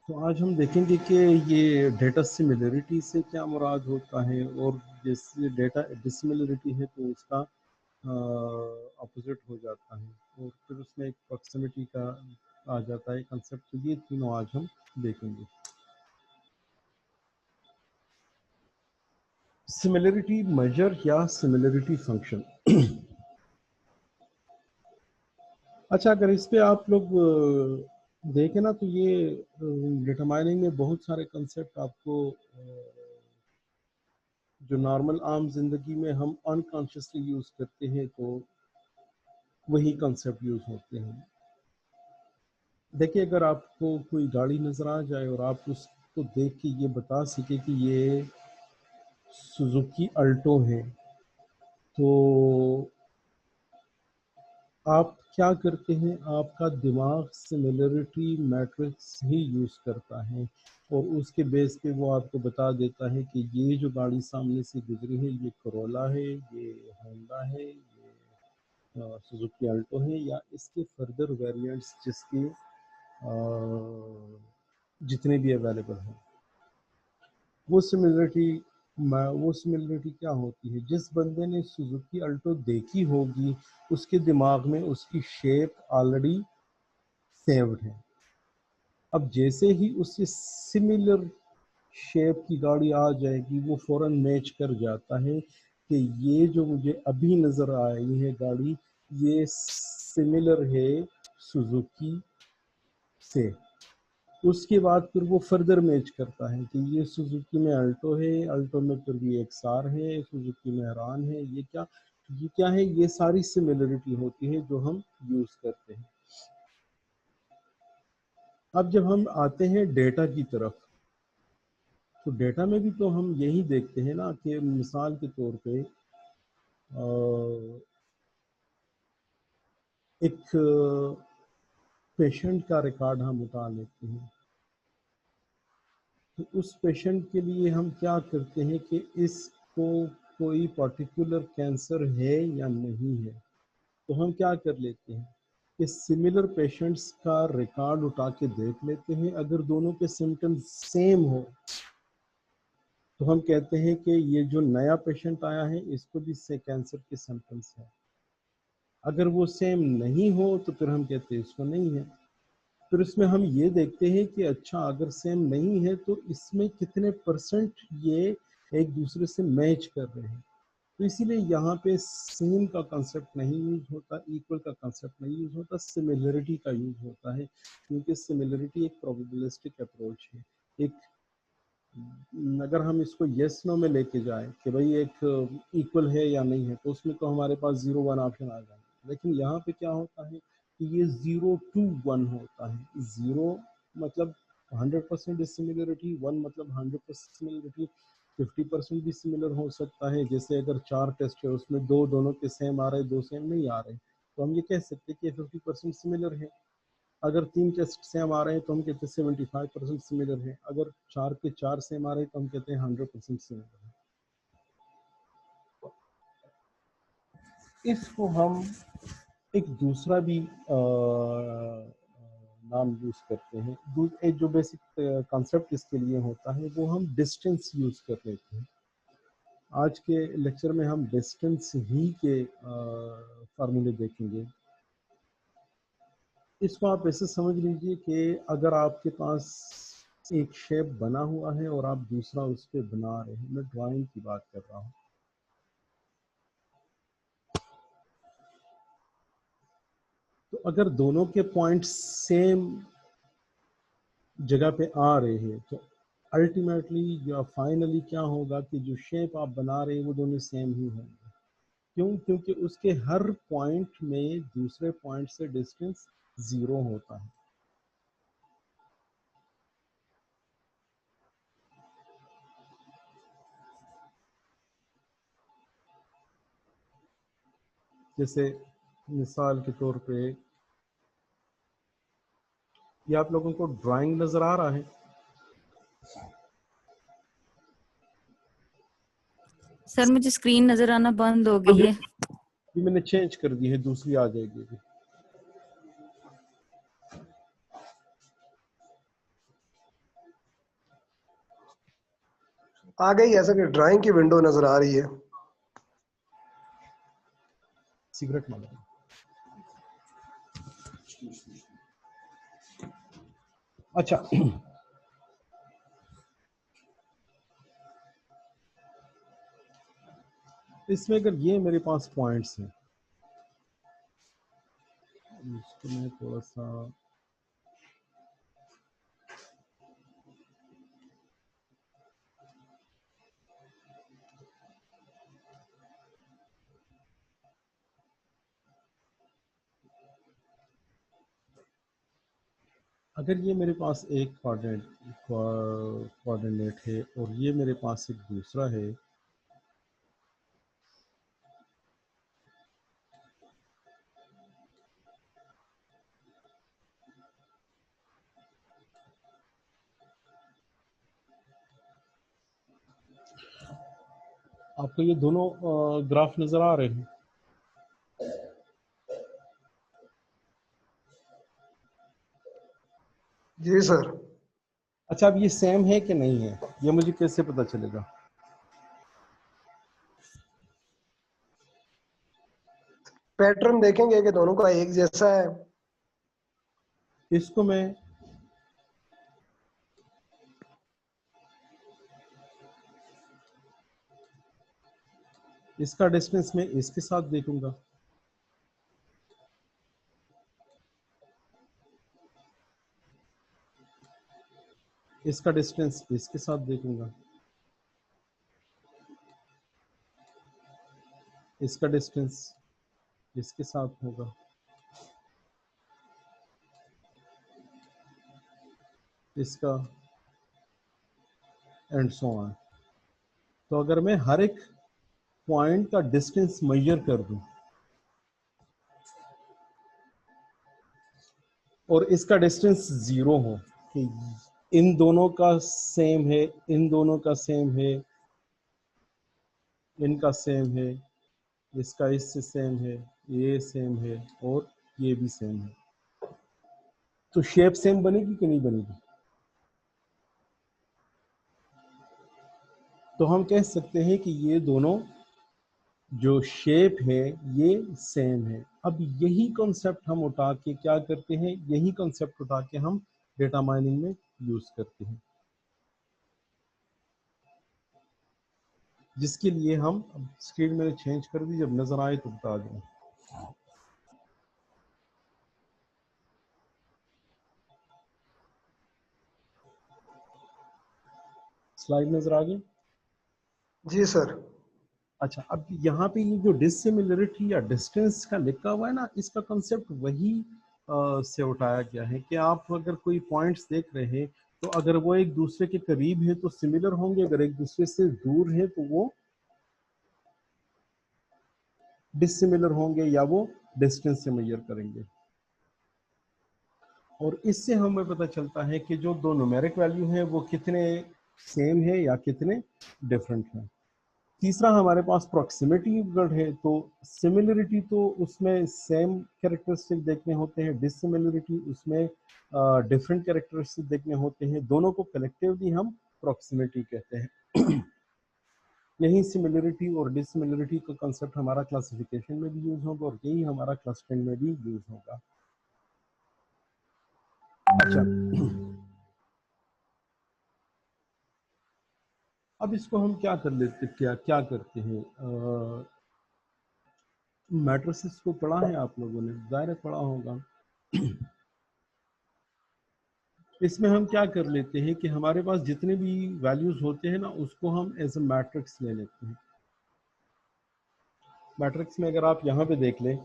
तो आज हम देखेंगे कि ये डेटा सिमिलरिटी से क्या मुराद होता है, और जैसे डेटा डिसिमिलरिटी है तो उसका अपोजिट हो जाता है, और फिर उसमें एक प्रॉक्सिमिटी का आ जाता है कंसेप्ट। तो ये तीनों आज हम देखेंगे। सिमिलरिटी मेजर या सिमिलरिटी फंक्शन। अच्छा, अगर इस पे आप लोग देखें ना, तो ये डिटरमाइनिंग में बहुत सारे कंसेप्ट आपको जो नॉर्मल आम जिंदगी में हम अनकॉन्शियसली यूज करते हैं, तो वही कंसेप्ट यूज होते हैं। देखिए, अगर आपको कोई गाड़ी नजर आ जाए और आप उसको देख के ये बता सके कि ये सुजुकी अल्टो है, तो आप क्या करते हैं? आपका दिमाग सिमिलरिटी मैट्रिक्स ही यूज करता है, और उसके बेस पे वो आपको बता देता है कि ये जो गाड़ी सामने से गुजरी है, ये करोला है, ये होंडा है, ये सुजुकी अल्टो है, या इसके फर्दर वेरिएंट्स जिसके जितने भी अवेलेबल हैं। वो सिमिलरिटी क्या होती है? जिस बंदे ने सुजुकी अल्टो देखी होगी, उसके दिमाग में उसकी शेप ऑलरेडी सेव्ड है। अब जैसे ही उससे सिमिलर शेप की गाड़ी आ जाएगी, वो फौरन मैच कर जाता है कि ये जो मुझे अभी नजर आ रही है गाड़ी, ये सिमिलर है सुजुकी से। उसके बाद फिर वो फर्दर मैच करता है कि ये सुजुकी में अल्टो है, अल्टो में फिर भी एक्सआर है, सुजुकी में हरान है। ये क्या है? ये सारी सिमिलरिटी होती है जो हम यूज करते हैं। अब जब हम आते हैं डेटा की तरफ, तो डेटा में भी तो हम यही देखते हैं ना कि मिसाल के तौर पे एक पेशेंट का रिकॉर्ड हम उठा लेते हैं। तो उस पेशेंट के लिए हम क्या करते हैं कि इसको कोई पर्टिकुलर कैंसर है या नहीं है। तो हम क्या कर लेते हैं कि सिमिलर पेशेंट्स का रिकॉर्ड उठा के देख लेते हैं। अगर दोनों के सिम्टम्स सेम हो, तो हम कहते हैं कि ये जो नया पेशेंट आया है, इसको भी से कैंसर के सिम्टम्स हैं। अगर वो सेम नहीं हो, तो फिर हम कहते हैं इसको नहीं है। फिर इसमें हम ये देखते हैं कि अच्छा, अगर सेम नहीं है तो इसमें कितने परसेंट ये एक दूसरे से मैच कर रहे हैं। तो इसीलिए यहाँ पे सेम का कंसेप्ट नहीं यूज होता, इक्वल का कंसेप्ट नहीं यूज होता, सिमिलरिटी का यूज होता है, क्योंकि सिमिलरिटी एक प्रोबेबिलिस्टिक अप्रोच है। एक अगर हम इसको यस नो में लेके जाए कि भाई एक इक्वल है या नहीं है, तो उसमें तो हमारे पास 0-1 ऑप्शन आ जाएंगे। लेकिन यहाँ पे क्या होता है कि ये 0-1 होता है। 0 मतलब 100% सिमिलरिटी, 1 मतलब 100% सिमिलरिटी, 50% भी सिमिलर हो सकता है। जैसे अगर 4 टेस्ट है, उसमें दोनों के सेम आ रहे, 2 सेम नहीं आ रहे, तो हम ये कह सकते हैं कि 50% सिमिलर है। अगर 3 टेस्ट सेम आ रहे हैं तो हम कहते हैं 75% सिमिलर है। अगर 4 के 4 सेम आ रहे हैं तो हम कहते हैं 100% सिमिलर है। इसको हम एक दूसरा भी नाम यूज करते हैं। एक जो बेसिक कॉन्सेप्ट इसके लिए होता है, वो हम डिस्टेंस यूज कर लेते हैं। आज के लेक्चर में हम डिस्टेंस ही के फार्मूले देखेंगे। इसको आप ऐसे समझ लीजिए कि अगर आपके पास एक शेप बना हुआ है और आप दूसरा उस पर बना रहे हैं, मैं ड्राइंग की बात कर रहा हूँ। तो अगर दोनों के पॉइंट सेम जगह पे आ रहे हैं, तो अल्टीमेटली या फाइनली क्या होगा कि जो शेप आप बना रहे हैं वो दोनों सेम ही होंगे। क्यों? क्योंकि उसके हर पॉइंट में दूसरे पॉइंट से डिस्टेंस 0 होता है। जैसे मिसाल के तौर पे, ये आप लोगों को ड्राइंग नजर आ रहा है? सर मुझे स्क्रीन नजर आना बंद हो गई है। ये मैंने चेंज कर दी है, दूसरी आ जाएगी अभी। आगे ही ऐसा कि ड्राइंग की विंडो नजर आ रही है। सिगरेट मांगा। अच्छा, इसमें अगर ये मेरे पास पॉइंट्स हैं, इसको मैं थोड़ा सा अगर ये मेरे पास एक कोऑर्डिनेट है और ये मेरे पास एक दूसरा है, आपको ये दोनों ग्राफ नजर आ रहे हैं? जी सर। अच्छा, अब ये सेम है कि नहीं है, ये मुझे कैसे पता चलेगा? पैटर्न देखेंगे कि दोनों का एक जैसा है। इसको मैं इसका डिस्टेंस मैं इसके साथ देखूंगा, इसका डिस्टेंस इसके साथ देखूंगा, इसका डिस्टेंस इसके साथ होगा, इसका, एंड सो ऑन। तो अगर मैं हर एक पॉइंट का डिस्टेंस मेजर कर दूं और इसका डिस्टेंस 0 हो कि इन दोनों का सेम है, इन दोनों का सेम है, इनका सेम है, इसका इससे सेम है, ये सेम है और ये भी सेम है, तो शेप सेम बनेगी कि नहीं बनेगी? तो हम कह सकते हैं कि ये दोनों जो शेप है ये सेम है। अब यही कॉन्सेप्ट हम उठा के क्या करते हैं, यही कॉन्सेप्ट उठा के हम डेटा माइनिंग में यूज करते हैं, जिसके लिए हम स्क्रीन मैंने चेंज कर दी, जब नजर आए तो बता दें। स्लाइड नजर आ गई? जी सर। अच्छा, अब यहाँ पे ये जो डिसिमिलरिटी या डिस्टेंस का लिखा हुआ है ना, इसका कंसेप्ट वही से उठाया गया है कि आप अगर कोई पॉइंट्स देख रहे हैं तो अगर वो एक दूसरे के करीब है तो सिमिलर होंगे, अगर एक दूसरे से दूर है तो वो डिसिमिलर होंगे या वो डिस्टेंस से मेजर करेंगे। और इससे हमें पता चलता है कि जो दो न्यूमेरिक वैल्यू हैं वो कितने सेम है या कितने डिफरेंट हैं। तीसरा हमारे पास प्रॉक्सिमिटी गढ़ है, तो सिमिलरिटी तो उसमें सेम कैरेक्टरिस्टिक देखने होते हैं, डिसिमिलरिटी उसमें डिफरेंट कैरेक्टरिस्टिक देखने होते हैं, दोनों को कलेक्टिवली हम प्रॉक्सिमिटी कहते हैं। यही सिमिलरिटी और डिसिमिलरिटी का कंसेप्ट हमारा क्लासिफिकेशन में भी यूज होगा और यही हमारा क्लस्टरिंग में भी यूज होगा। अच्छा, अब इसको हम क्या कर लेते, क्या करते हैं, मैट्रिसेस को पढ़ा है आप लोगों ने, ज़ाहिर पढ़ा होगा। इसमें हम क्या कर लेते हैं कि हमारे पास जितने भी वैल्यूज होते हैं ना उसको हम एज ए मैट्रिक्स ले लेते हैं। मैट्रिक्स में अगर आप यहाँ पे देख लें,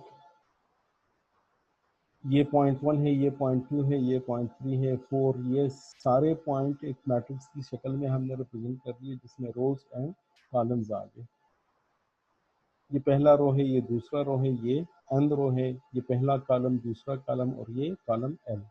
ये 0.1 है, ये 0.2 है, ये 0.3 है, 4, ये सारे पॉइंट एक मैट्रिक्स की शक्ल में हमने रिप्रेजेंट कर दिए जिसमें रोज एंड कॉलम्स आ गए। ये पहला रो है, ये दूसरा रो है, ये एंड रो है, ये पहला कॉलम, दूसरा कॉलम और ये कॉलम एल।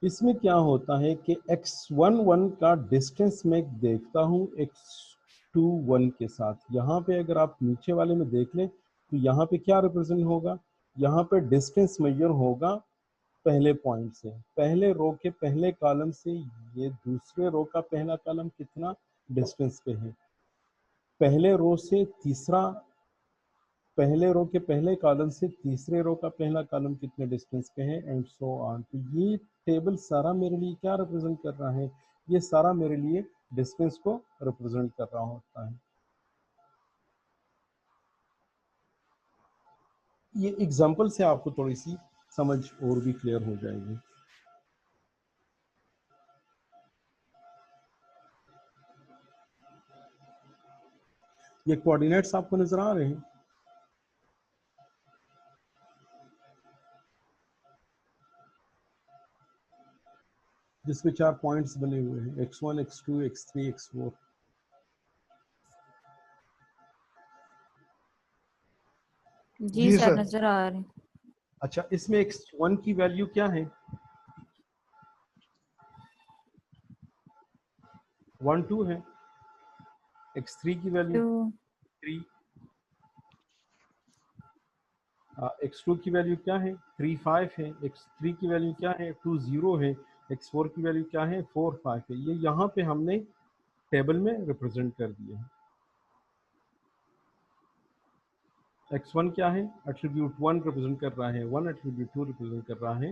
इसमें क्या होता है कि x11 का डिस्टेंस मैं देखता हूँ x21 के साथ। यहाँ पे अगर आप नीचे वाले में देख लें तो यहाँ पे क्या रिप्रेजेंट होगा, यहाँ पे डिस्टेंस मेजर होगा पहले पॉइंट से, पहले रो के पहले कॉलम से ये दूसरे रो का पहला कॉलम कितना डिस्टेंस पे है, पहले रो से तीसरा, पहले रो के पहले कॉलम से तीसरे रो का पहला कॉलम कितने डिस्टेंस पे है, एंड सो ऑन। तो ये टेबल सारा मेरे लिए क्या रिप्रेजेंट कर रहा है, ये सारा मेरे लिए डिस्टेंस को रिप्रेजेंट कर रहा होता है। ये एग्जांपल से आपको थोड़ी सी समझ और भी क्लियर हो जाएगी। ये कोऑर्डिनेट्स आपको नजर आ रहे हैं, जिसमें 4 पॉइंट्स बने हुए हैं, x1 x2 x3 x4। जी जी सर सर। नजर आ रहे हैं। अच्छा, इसमें x1 की वैल्यू क्या है, 1 2 है, x3 की वैल्यू तो 3, x2 की वैल्यू क्या है 3 5 है, x3 की वैल्यू क्या है 2 0 है, x4 की वैल्यू क्या है 4 5 है। ये यहाँ पे हमने टेबल में रिप्रेजेंट कर दिए हैं। x1 क्या है, एट्रीब्यूट 1 रिप्रेजेंट कर रहा है 1, एट्रीब्यूट 2 रिप्रेजेंट कर रहा है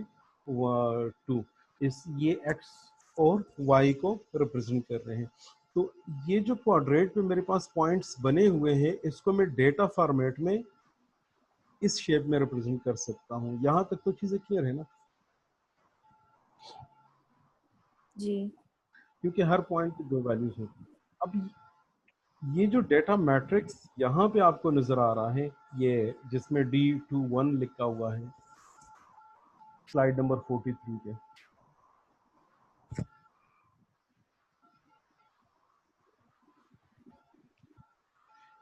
2। इस ये x और y को रिप्रेजेंट कर रहे हैं। तो ये जो क्वाड्रेट में मेरे पास पॉइंट्स बने हुए हैं, इसको मैं डेटा फॉर्मेट में इस शेप में रिप्रेजेंट कर सकता हूँ। यहाँ तक तो चीजें क्लियर है ना, जी क्योंकि हर पॉइंट की 2 वैल्यूज होती हैं। अब ये जो डेटा मैट्रिक्स यहाँ पे आपको नजर आ रहा है, ये जिसमें D21 लिखा हुआ है स्लाइड नंबर 43 पे,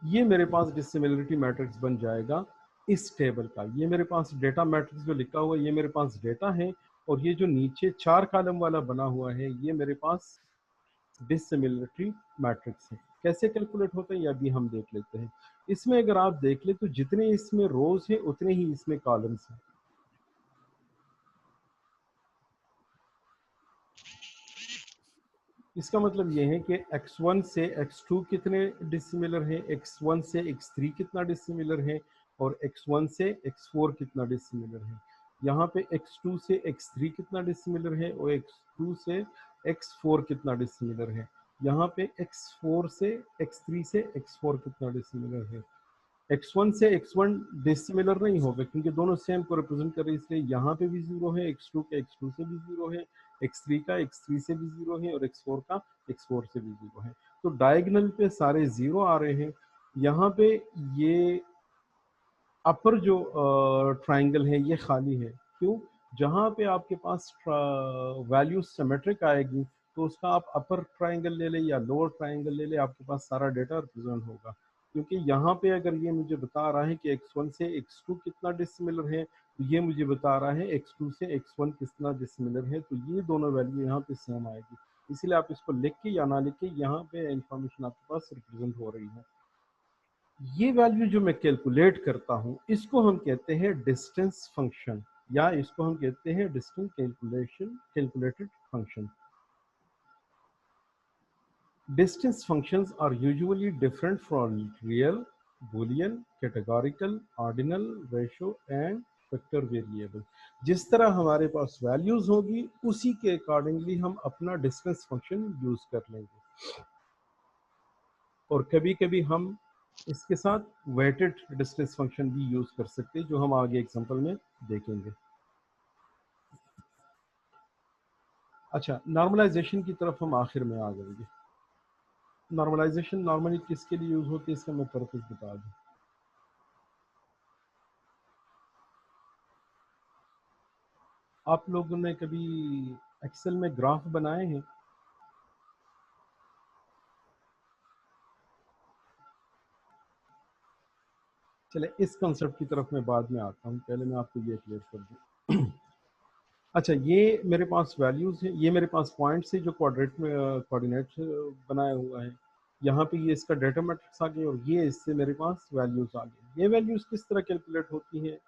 ये मेरे पास डिसिमिलरिटी मैट्रिक्स बन जाएगा इस टेबल का। ये मेरे पास डेटा मैट्रिक्स जो लिखा हुआ है, ये मेरे पास डेटा है, और ये जो नीचे 4 कॉलम वाला बना हुआ है, ये मेरे पास डिसिमिलरिटी मैट्रिक्स है। कैसे कैलकुलेट होता है ये अभी हम देख लेते हैं। इसमें अगर आप देख ले तो जितने इसमें रोज हैं उतने ही इसमें कॉलम्स हैं। इसका मतलब ये है कि x1 से x2 कितने डिसिमिलर है, x1 से x3 कितना डिसिमिलर है, और x1 से x4 कितना डिसिमिलर है। यहाँ पे x2 से x3 कितना डिसिमिलर है और x2 से x4 कितना डिसिमिलर है। यहाँ पे x4 से x3 से x4 कितना डिसिमिलर है। x1 से x1 डिसिमिलर नहीं होगा क्योंकि दोनों सेम को रिप्रेजेंट कर रहे हैं, इसलिए यहाँ पे भी 0 है, x2 का x2 से भी 0 है, x3 का x3 से भी 0 है, और x4 का x4 से भी 0 है। तो डायगोनल पे सारे 0 आ रहे हैं। यहाँ पे ये अपर जो ट्राइंगल है ये खाली है। क्यों? जहाँ पे आपके पास वैल्यू सिमेट्रिक आएगी तो उसका आप अपर ट्राइंगल ले ले या लोअर ट्राइंगल ले ले, आपके पास सारा डेटा रिप्रेजेंट होगा। क्योंकि यहाँ पे अगर ये मुझे बता रहा है कि x1 से x2 कितना डिसिमिलर है, तो ये मुझे बता रहा है x2 से x1 कितना डिसिमिलर है, तो ये दोनों वैल्यू यहाँ पे सेम आएगी। इसीलिए आप इसको लिख के या ना लिख के यहाँ पे इंफॉर्मेशन आपके पास रिप्रेजेंट हो रही है। ये वैल्यू जो मैं कैलकुलेट करता हूं इसको हम कहते हैं डिस्टेंस फंक्शन, या इसको हम कहते हैं distance calculated function. Distance functions are usually different from real, boolean, categorical, ordinal, ratio and vector variable. जिस तरह हमारे पास वैल्यूज होगी उसी के अकॉर्डिंगली हम अपना डिस्टेंस फंक्शन यूज कर लेंगे, और कभी कभी हम इसके साथ वेटेड डिस्टेंस फंक्शन भी यूज कर सकते हैं, जो हम आगे एग्जांपल में देखेंगे। अच्छा, नॉर्मलाइजेशन की तरफ हम आखिर में आ जाएंगे। नॉर्मलाइजेशन नॉर्मली किसके लिए यूज होती है, इसका मैं पर्पस बता दूं। आप लोगों ने कभी एक्सेल में ग्राफ बनाए हैं? चले इस कंसेप्ट की तरफ मैं बाद में आता हूँ, पहले मैं आपको ये क्लियर कर दूं। अच्छा, ये मेरे पास वैल्यूज है, ये मेरे पास पॉइंट्स है जो क्वाड्रेट में कोऑर्डिनेट बनाया हुआ है। यहाँ पे ये इसका डेटा मैट्रिक्स आ गया और ये इससे मेरे पास वैल्यूज आ गई। ये वैल्यूज किस तरह कैलकुलेट होती हैं,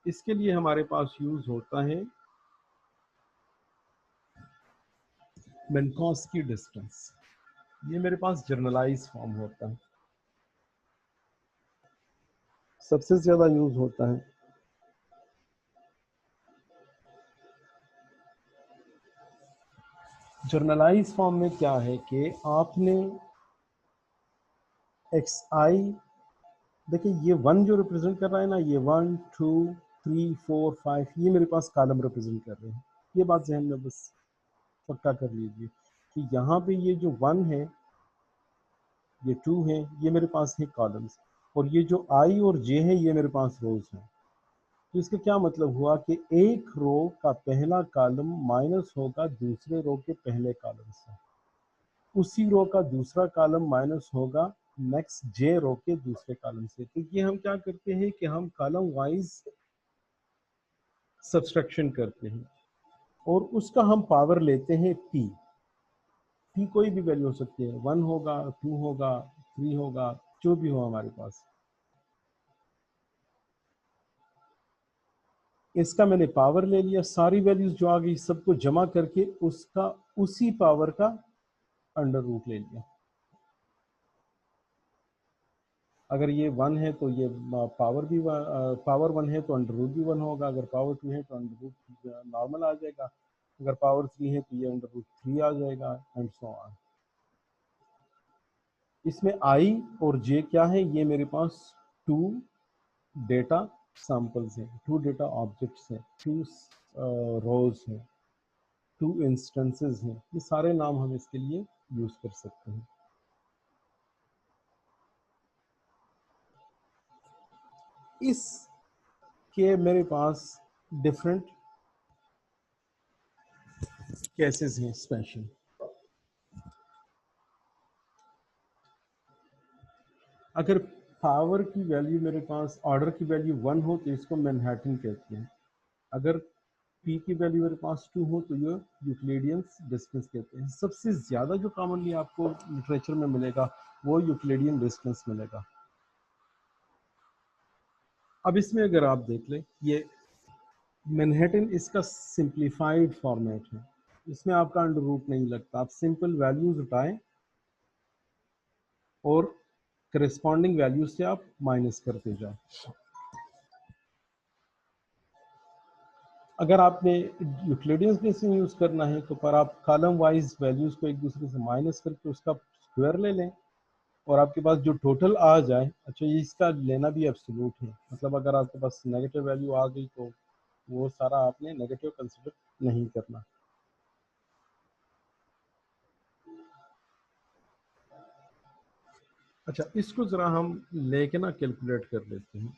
इसके लिए हमारे पास यूज होता है मिन्कॉस्की डिस्टेंस। ये मेरे पास जर्नलाइज फॉर्म होता है, सबसे ज्यादा यूज होता है। जर्नलाइज फॉर्म में क्या है कि आपने एक्स आई, देखिए ये वन जो रिप्रेजेंट कर रहा है ना, ये 1 2 3 4 5 ये मेरे पास कॉलम रिप्रेजेंट कर रहे हैं। ये बात जहन में बस पक्का कर लीजिए कि यहाँ पे ये जो 1 है, ये 2 है, ये मेरे पास है कॉलम्स, और ये जो आई और जे है ये मेरे पास रोज है। तो इसका क्या मतलब हुआ कि एक रो का पहला कॉलम माइनस होगा दूसरे रो के पहले कॉलम से, उसी रो का दूसरा कॉलम माइनस होगा नेक्स्ट जे रो के दूसरे कॉलम से। तो ये हम क्या करते हैं कि हम कॉलम वाइज सब्सट्रैक्शन करते हैं और उसका हम पावर लेते हैं पी। पी कोई भी वैल्यू हो सकती है, 1 होगा, 2 होगा, 3 होगा, जो भी हो हमारे पास। इसका मैंने पावर ले लिया, सारी वैल्यूज जो आ गई सबको जमा करके उसका उसी पावर का अंडर रूट ले लिया। अगर ये 1 है तो ये पावर भी पावर 1 है तो अंडर रूट भी 1 होगा, अगर पावर 2 है तो अंडर रूट नॉर्मल आ जाएगा, अगर पावर 3 है तो ये अंडर रूट 3 आ जाएगा, एंड सो ऑन। इसमें आई और जे क्या है, ये मेरे पास 2 डेटा सैंपल्स हैं, 2 डेटा ऑब्जेक्ट्स हैं, 2 रोज हैं, 2 इंस्टेंसेस हैं। ये सारे नाम हम इसके लिए यूज कर सकते हैं। इस के मेरे पास डिफरेंट केसेस हैं स्पेशल। अगर पावर की वैल्यू मेरे पास ऑर्डर की वैल्यू 1 हो तो इसको मैनहट्टन कहते हैं, अगर पी की वैल्यू मेरे पास 2 हो तो ये यूक्लिडियंस डिस्टेंस कहते हैं। सबसे ज़्यादा जो कॉमनली आपको लिटरेचर में मिलेगा वो यूक्लिडियन डिस्टेंस मिलेगा। अब इसमें अगर आप देख लें, ये मैनहट्टन इसका सिंप्लीफाइड फॉर्मेट है, इसमें आपका अंडर रूट नहीं लगता, आप सिंपल वैल्यूज उठाएं और करस्पॉन्डिंग वैल्यूज से आप माइनस करते जाएं। अगर आपने यूक्लिडियंस बेसिस यूज़ करना है तो पर आप कॉलम वाइज वैल्यूज़ को एक दूसरे से माइनस करके उसका स्क्वायर ले लें और आपके पास जो टोटल आ जाए। अच्छा, ये इसका लेना भी एब्सोल्यूट है, मतलब अगर आपके पास नेगेटिव वैल्यू आ गई तो वो सारा आपने नेगेटिव कंसिडर नहीं करना। अच्छा, इसको ज़रा हम लेके ना कैलकुलेट कर लेते हैं।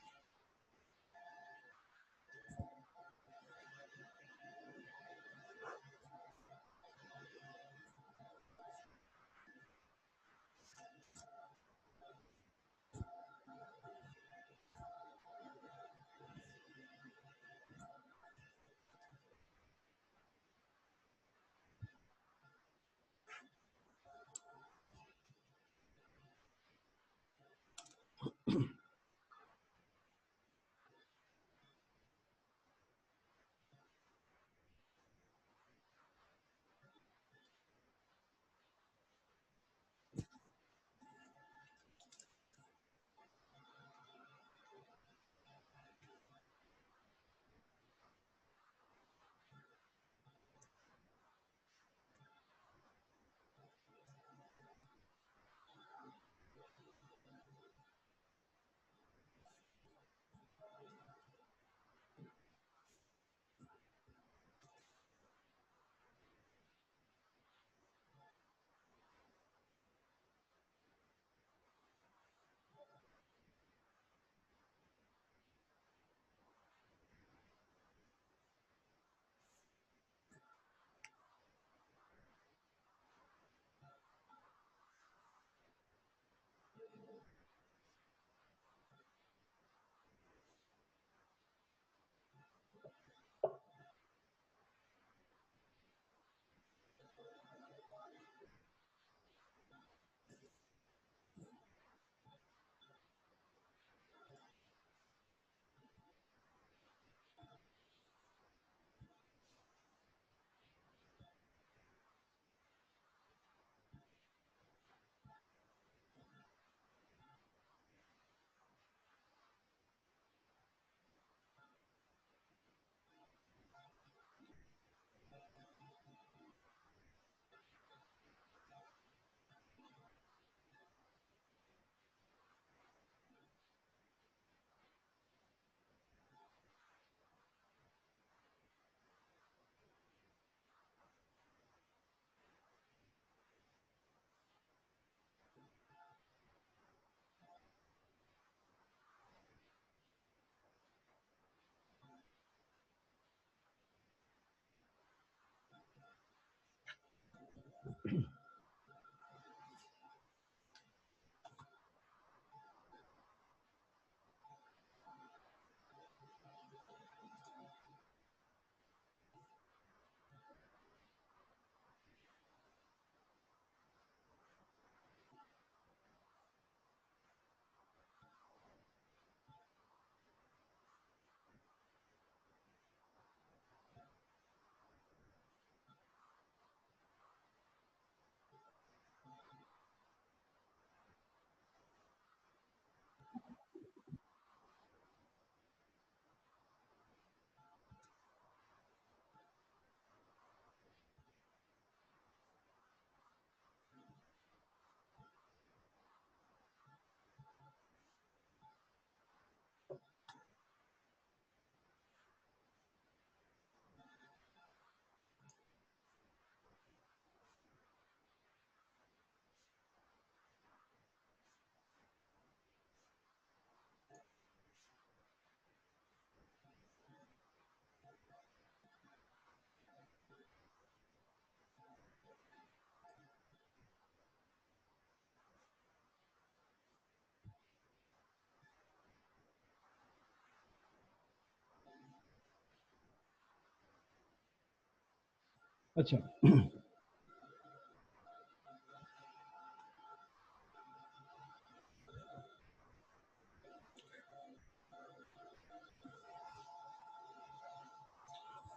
अच्छा,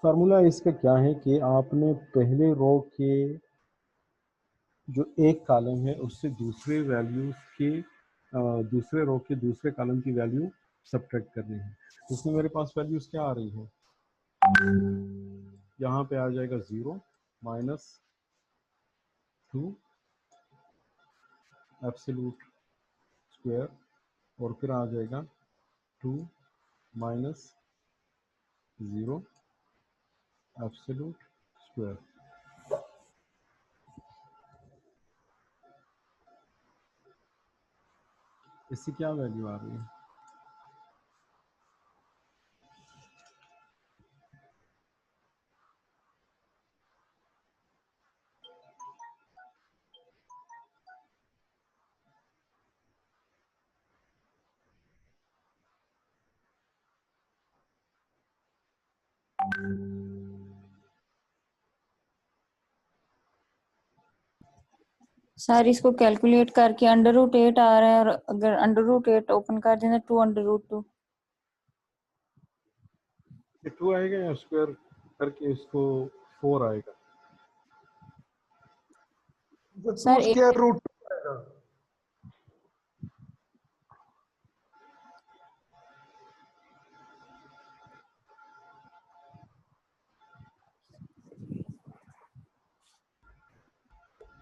फार्मूला इसका क्या है कि आपने पहले रो के जो एक कॉलम है उससे दूसरे वैल्यूज के दूसरे रो के दूसरे कॉलम की वैल्यू सब्ट्रैक्ट करनी है। इसमें मेरे पास वैल्यूज क्या आ रही है, यहाँ पे आ जाएगा 0 -2 एब्सोल्यूट स्क्वायर और फिर आ जाएगा 2 -0 एब्सोल्यूट स्क्वायर। इससे क्या वैल्यू आ रही है, सर इसको कैलकुलेट करके √8 आ रहा है, और अगर √8 ओपन कर देना 2√2। ये 2 आएगा या स्क्वायर करके इसको 4 आएगा? सर 2 स्क्वायर रूट 2 आएगा।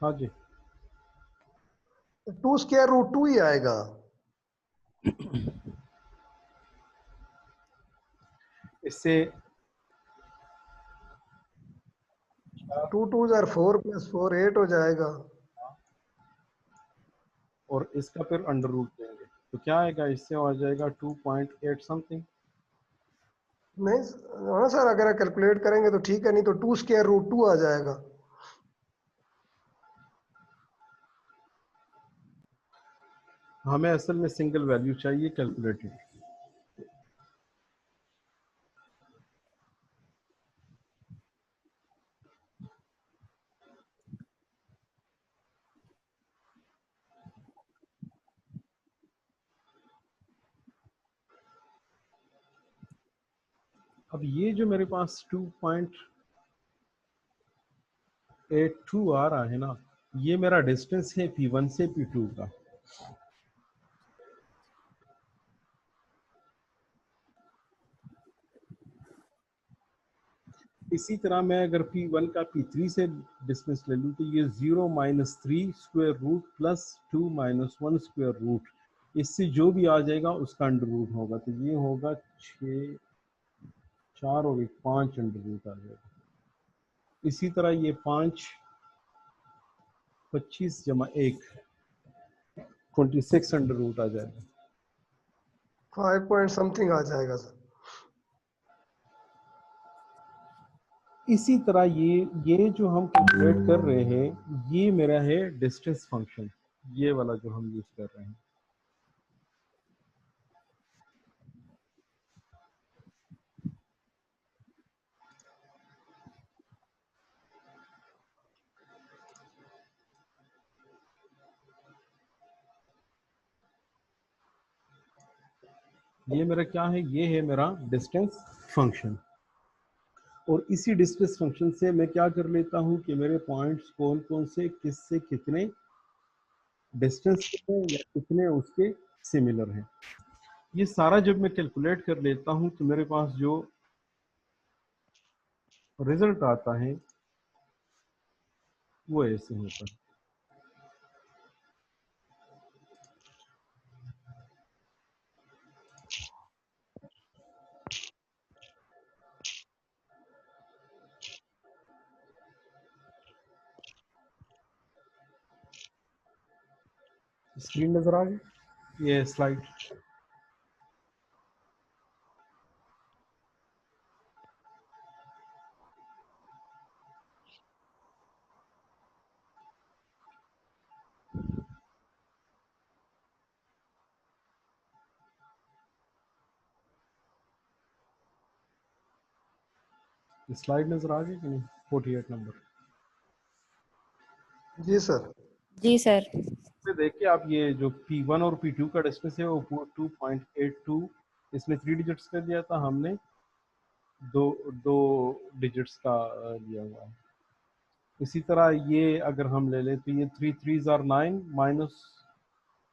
हाँ जी, 2 स्क्वायर रूट 2 ही आएगा। इससे 2 2 4 + 4 8 हो जाएगा। और इसका फिर अंडर रूट देंगे तो क्या आएगा, इससे आ जाएगा 2.8 समथिंग। नहीं हाँ सर, अगर कैलकुलेट करेंगे तो ठीक है, नहीं तो 2 स्क्वायर रूट 2 आ जाएगा। हमें असल में सिंगल वैल्यू चाहिए कैलकुलेटेड। अब ये जो मेरे पास 2.82 आ रहा है ना, ये मेरा डिस्टेंस है P1 से P2 का। इसी तरह मैं अगर P1 का P3 से डिस्टेंस ले लूँ तो ये 0 - 3 square root plus 2 - 1 square root, इससे जो भी आ जाएगा उसका अंडर रूट होगा। तो ये होगा 6 4 और 1 5 अंडर रूट आ जाएगा। इसी तरह ये 5 25 + 1 26 अंडर रूट आ जाएगा। 5 पॉइंट समथिंग आ जाएगा सर। इसी तरह ये जो हम कैलकुलेट कर रहे हैं ये मेरा है डिस्टेंस फंक्शन, ये वाला जो हम यूज कर रहे हैं। ये मेरा क्या है, ये है मेरा डिस्टेंस फंक्शन। और इसी डिस्टेंस फंक्शन से मैं क्या कर लेता हूँ कि मेरे पॉइंट्स कौन कौन से किस से कितने डिस्टेंस पे हैं या कितने उसके सिमिलर हैं, ये सारा जब मैं कैलकुलेट कर लेता हूँ तो मेरे पास जो रिजल्ट आता है वो ऐसे होता है। स्क्रीन नजर आ गई, ये स्लाइड। स्लाइड नजर आ गई कि नहीं, 48 नंबर। जी सर। जी सर। देखिए आप, ये जो P1 और P2 का डिस्टेंस है वो 2.82, इसमें 3 डिजिट्स का दिया था हमने, दो दो डिजिट्स का लिया हुआ है। इसी तरह ये अगर हम ले लें तो ये 3 3s are 9 minus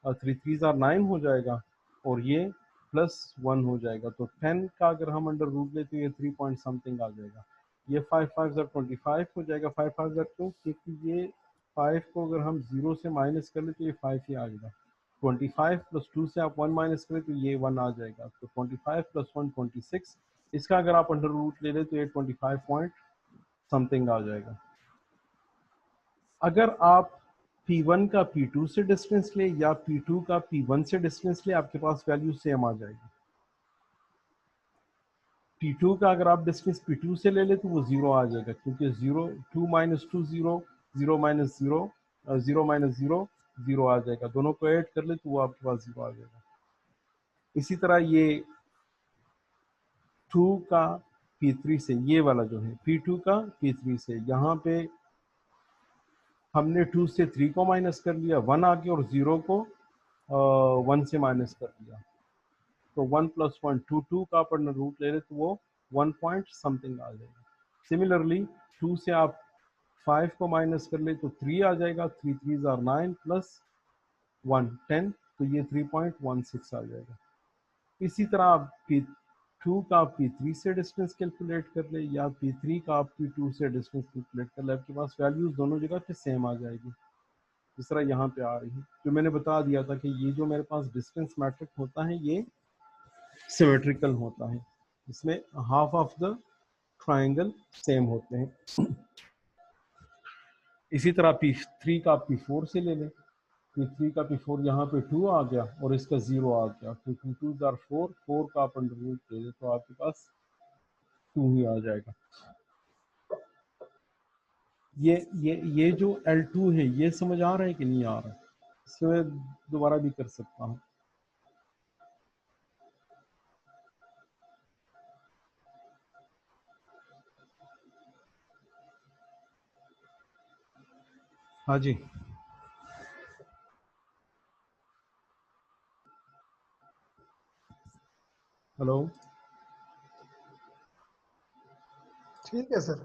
3 3s are 9 हो जाएगा, और ये प्लस 1 हो जाएगा, तो 10 का अगर हम अंडर रूट ले तो ये 3 पॉइंट समथिंग आ जाएगा। ये 5 5s are 25 हो जाएगा, 5 5s are 2, क्योंकि ये 5 को अगर हम 0 से माइनस कर ले तो ये 5 ही आ जाएगा। 25 प्लस 2 से आप 1 माइनस करें तो ये 1 आ जाएगा, तो 25 प्लस 1 26। इसका अगर आप अंडर रूट ले लें तो ये 25 पॉइंट समथिंग आ जाएगा। अगर आप P1 का P2 से डिस्टेंस ले या P2 का P1 से डिस्टेंस ले, आपके पास वैल्यू सेम आ जाएगी। P2 का अगर आप डिस्टेंस P2 से ले ले तो वो 0 आ जाएगा, क्योंकि 0 2 माइनस 2 0, 0 माइनस 0, 0 माइनस 0 0 आ जाएगा, दोनों को ऐड कर ले तो वो आपके पास 0 आ जाएगा। इसी तरह ये 2 का P3 से, ये वाला जो है P2 का P3 से, यहाँ पे हमने 2 से 3 को माइनस कर लिया, 1 आ गया, और 0 को 1 से माइनस कर दिया, तो 1 प्लस 1 2, 2 का अपन रूट ले रहे तो वो 1 पॉइंट समथिंग आ जाएगा। सिमिलरली 2 से आप 5 को माइनस कर ले तो 3 आ जाएगा, 3 3s are 9 प्लस 1 10, तो ये 3.16 आ जाएगा। इसी तरह आप P2 का P3 से डिस्टेंस कैलकुलेट कर ले या P3 का P2 से डिस्टेंस कैलकुलेट कर ले, आपके पास वैल्यूज दोनों जगह पे सेम आ जाएगी, जिस तरह यहाँ पे आ रही है। जो मैंने बता दिया था कि ये जो मेरे पास डिस्टेंस मैट्रिक होता है ये सिमेट्रिकल होता है, इसमें half of the triangle same होते हैं। इसी तरह P3 का P4 से ले लें, P3 का P4 यहाँ पे 2 आ गया और इसका 0 आ गया, तो 2 2s are 4, 4 का अपन रूट ले लें तो आपके पास 2 ही आ जाएगा। ये जो L2 है ये समझ आ रहा है कि नहीं आ रहा है, इसमें दोबारा भी कर सकता हूँ। हाँ जी, हेलो। ठीक है सर।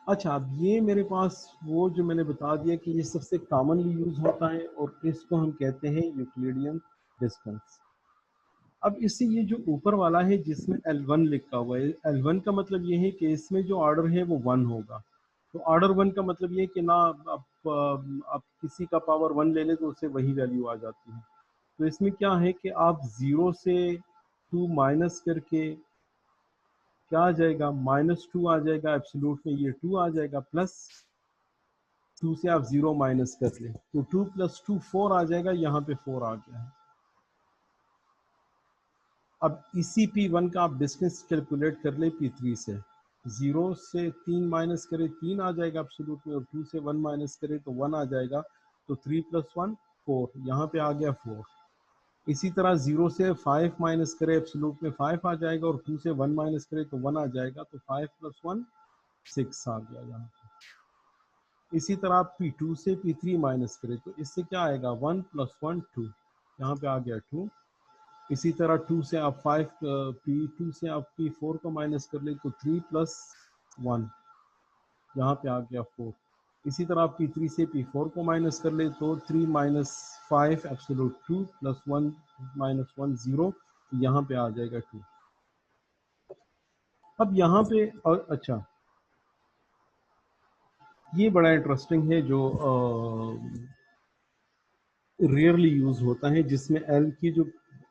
अच्छा, अब ये मेरे पास वो जो मैंने बता दिया कि ये सबसे कॉमनली यूज होता है और इसको हम कहते हैं यूक्लिडियन डिस्टेंस। अब इससे ये जो ऊपर वाला है जिसमें L1 लिखा हुआ है, L1 का मतलब ये है कि इसमें जो ऑर्डर है वो 1 होगा। तो ऑर्डर 1 का मतलब ये है कि ना आप किसी का पावर 1 ले लें तो उससे वही वैल्यू आ जाती है। तो इसमें क्या है कि आप 0 से 2 माइनस करके क्या आ जाएगा, -2 आ जाएगा, एब्सोल्यूट में ये 2 आ जाएगा, प्लस 2 से आप 0 माइनस कर ले तो 2 + 2 4 आ जाएगा, यहाँ पे 4 आ गया है। अब इसी P1 का आप डिस्टेंस कैलकुलेट कर ले P3 से। 0 से 3 माइनस करे 3 आ जाएगा एब्सोल्यूट में, और 2 से 1 माइनस करे तो 1 आ जाएगा, तो 3 + 1 4, यहाँ पे आ गया 4। इसी तरह 0 से 5 माइनस करे एब्सोल्यूट में 5 आ जाएगा, और 2 से 1 माइनस करे तो 1 आ जाएगा, तो 5 + 1 6 आ गया यहाँ पे। इसी तरह आप P2 से P3 माइनस करें तो इससे क्या आएगा, 1 + 1 2, यहाँ पे आ गया 2। इसी तरह 2 से आप P2 से आप P4 को माइनस कर ले तो 3 + 1, यहाँ पे आ गया 4। इसी तरह आप P3 से P4 को माइनस कर ले तो 3 - 5 एब्सोल्यूट 2 + 1 - 1 0, यहाँ पे आ जाएगा 2। अब यहाँ पे और अच्छा, ये बड़ा इंटरेस्टिंग है जो रेयरली यूज होता है, जिसमें एल की जो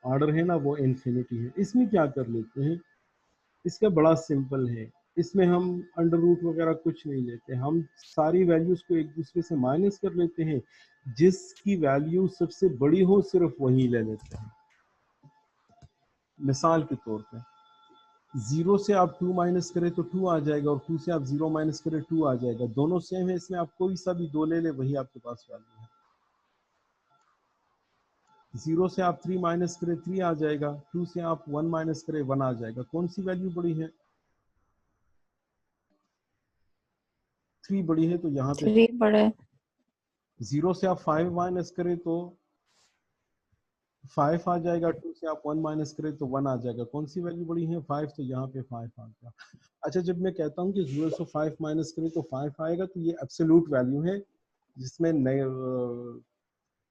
ऑर्डर है ना वो इन्फिनिटी है। इसमें क्या कर लेते हैं, इसका बड़ा सिंपल है, इसमें हम अंडर रूट वगैरह कुछ नहीं लेते, हम सारी वैल्यूज को एक दूसरे से माइनस कर लेते हैं, जिसकी वैल्यू सबसे बड़ी हो सिर्फ वही ले लेते हैं। मिसाल के तौर पे 0 से आप 2 माइनस करें तो 2 आ जाएगा, और 2 से आप 0 माइनस करें 2 आ जाएगा, दोनों सेम है, इसमें आप कोई सा भी 2 ले ले वही आपके पास वैल्यू है। 0 से आप 3 माइनस करें 3 आ जाएगा, 2 से आप 1 माइनस करें 1 आ जाएगा, कौन सी वैल्यू बड़ी है, 3 बड़ी है, तो यहाँ पे 3 बड़े। 0 से आप 5 माइनस करें तो 5 आ जाएगा, 2 से आप 1 माइनस करें तो 1 आ जाएगा, कौन सी वैल्यू बड़ी है, 5, तो यहाँ पे 5 आ गया। अच्छा, जब मैं कहता हूँ कि 0 से 5 माइनस करें तो 5 आएगा, तो ये एब्सोल्यूट वैल्यू है, जिसमें नए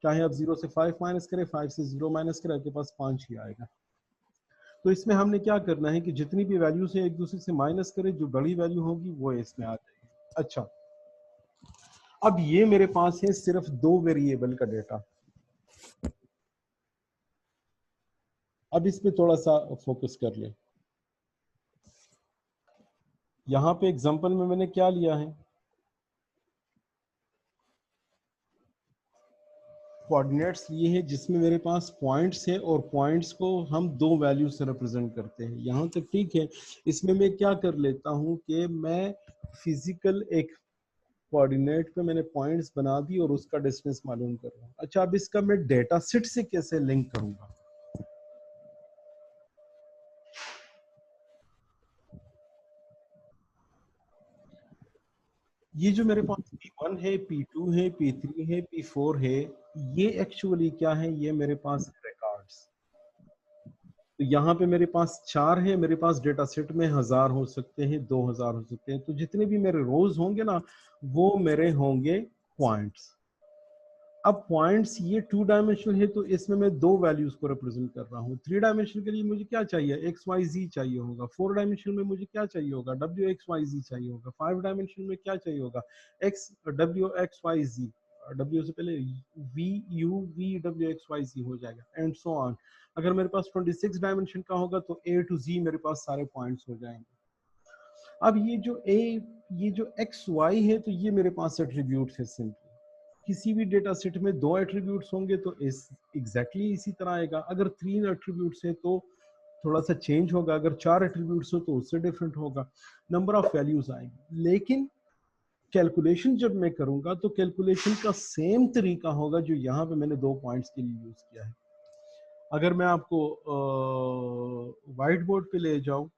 चाहे आप 0 से 5 माइनस करें, 5 से 0 माइनस करें, आपके पास 5 ही आएगा। तो इसमें हमने क्या करना है कि जितनी भी वैल्यू से एक दूसरे से माइनस करें, जो बड़ी वैल्यू होगी वो इसमें आ जाएगी। अच्छा, अब ये मेरे पास है सिर्फ 2 वेरिएबल का डेटा। अब इस पे थोड़ा सा फोकस कर ले। यहाँ पे एग्जांपल में मैंने क्या लिया है, कोऑर्डिनेट्स लिए हैं, जिसमें मेरे पास पॉइंट्स है, और पॉइंट्स को हम 2 वैल्यू से रिप्रेजेंट करते हैं। यहाँ तक ठीक है। इसमें मैं क्या कर लेता हूँ कि मैं फिजिकल एक कोऑर्डिनेट पे मैंने पॉइंट्स बना दी और उसका डिस्टेंस मालूम कर रहा हूँ। अच्छा, अब इसका मैं डेटा सेट से कैसे लिंक करूंगा, ये जो मेरे पास P1 है, P2 है, P3 है, P4 है, ये एक्चुअली क्या है, ये मेरे पास रिकॉर्ड्स। तो यहाँ पे मेरे पास 4 है, मेरे पास डेटा सेट में 1000 हो सकते हैं, 2000 हो सकते हैं, तो जितने भी मेरे रोज होंगे ना वो मेरे होंगे पॉइंट्स। अब पॉइंट्स ये 2 डायमेंशनल है, तो इसमें मैं 2 वैल्यूज को रिप्रेजेंट कर रहा हूँ। 3 डायमेंशनल के लिए मुझे क्या चाहिए, एक्स वाई जी चाहिए होगा। 4 डायमेंशनल में मुझे क्या चाहिए होगा, डब्ल्यू एक्स वाई जी चाहिए होगा। 5 डायमेंशनल में क्या चाहिए होगा, X W X Y Z, W से पहले V U V W X Y Z हो जाएगा, एंड सो ऑन। अगर मेरे पास 26 डायमेंशन का होगा तो ए टू जी मेरे पास सारे पॉइंट्स हो जाएंगे। अब ये जो एक्स वाई है, तो ये मेरे पास एट्रीब्यूट है। सिंपल किसी भी डेटा सेट में 2 एट्रीब्यूट्स होंगे तो इस एग्जैक्टली इसी तरह आएगा। अगर 3 एट्रीब्यूट्स है तो थोड़ा सा चेंज होगा, अगर 4 एट्रीब्यूट्स हो तो उससे डिफरेंट होगा, नंबर ऑफ वैल्यूज आएंगे। लेकिन कैलकुलेशन जब मैं करूंगा तो कैलकुलेशन का सेम तरीका होगा जो यहाँ पे मैंने 2 पॉइंट्स के लिए यूज किया है। अगर मैं आपको व्हाइट बोर्ड पे ले जाऊं